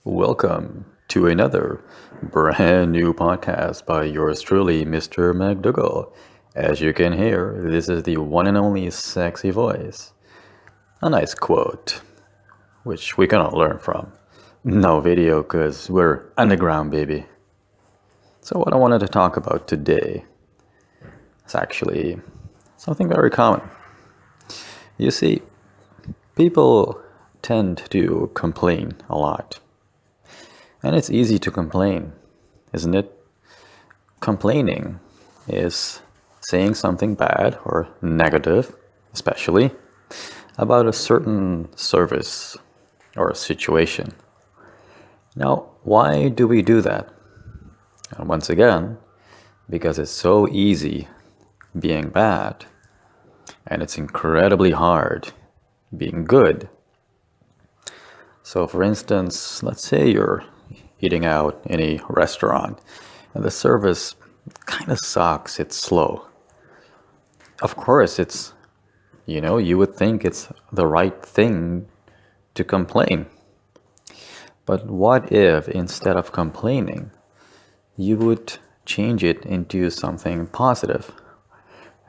Welcome to another brand new podcast by yours truly, Mr. McDougall. As you can hear, this is the one and only sexy voice. A nice quote, which we cannot learn from. No video, because we're underground, baby. So, what I wanted to talk about today is actually something very common. You see, people tend to complain a lot. And it's easy to complain, isn't it? Complaining is saying something bad or negative, especially, about a certain service or a situation. Now, why do we do that? And once again, because it's so easy being bad, and it's incredibly hard being good. So, for instance, let's say you're eating out in a restaurant and the service kind of sucks, it's slow. Of course, you would think it's the right thing to complain. But what if instead of complaining, you would change it into something positive?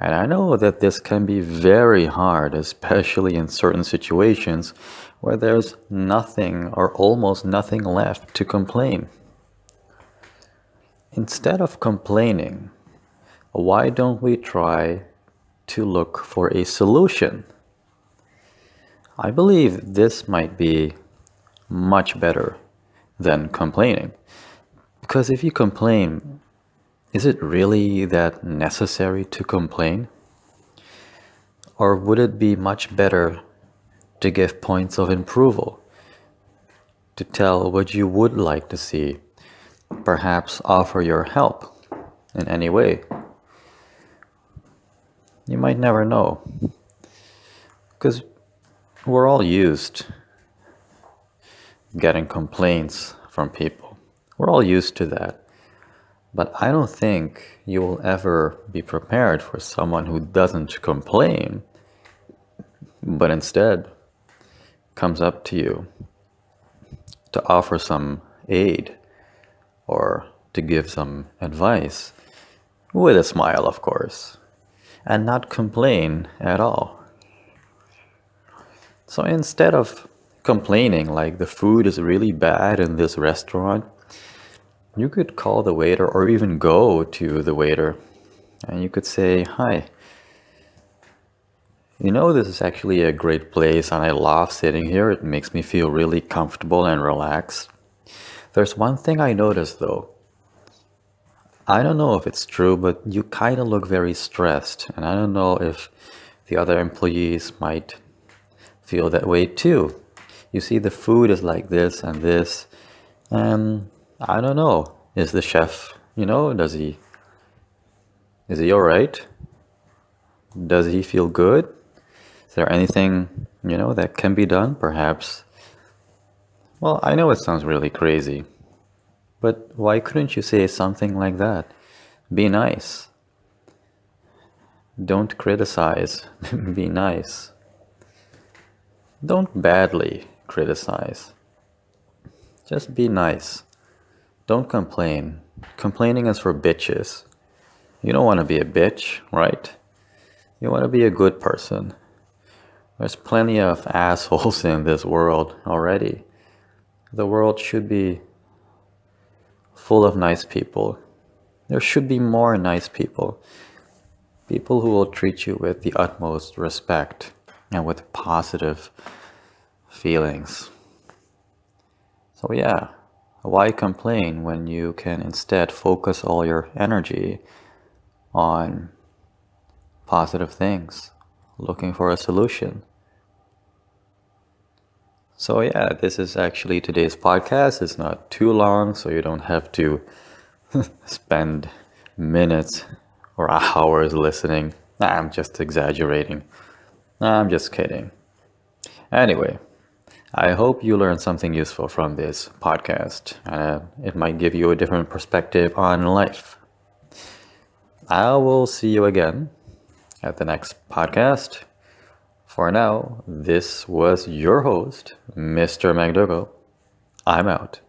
And I know that this can be very hard, especially in certain situations where there's nothing or almost nothing left to complain. Instead of complaining, why don't we try to look for a solution? I believe this might be much better than complaining. Because if you complain, is it really that necessary to complain? Or would it be much better to give points of approval, to tell what you would like to see, perhaps offer your help in any way? You might never know, because we're all used getting complaints from people. We're all used to that. But I don't think you will ever be prepared for someone who doesn't complain, but instead comes up to you to offer some aid or to give some advice, with a smile, of course, and not complain at all. So instead of complaining like the food is really bad in this restaurant, you could call the waiter or even go to the waiter and you could say, "Hi, this is actually a great place and I love sitting here. It makes me feel really comfortable and relaxed. There's one thing I noticed though. I don't know if it's true, but you kind of look very stressed, and I don't know if the other employees might feel that way too. You see, the food is like this and this, and I don't know. Is the chef, is he all right? Does he feel good? Is there anything, that can be done, perhaps?" Well, I know it sounds really crazy, but why couldn't you say something like that? Be nice. Don't criticize. Be nice. Don't badly criticize. Just be nice. Don't complain. Complaining is for bitches. You don't want to be a bitch, right? You want to be a good person. There's plenty of assholes in this world already. The world should be full of nice people. There should be more nice people. People who will treat you with the utmost respect and with positive feelings. So yeah, why complain when you can instead focus all your energy on positive things, looking for a solution? So yeah, this is actually today's podcast. It's not too long, so you don't have to spend minutes or hours listening. I'm just exaggerating. I'm just kidding. Anyway, I hope you learned something useful from this podcast, and it might give you a different perspective on life. I will see you again at the next podcast. For now, this was your host, Mr. McDougall. I'm out.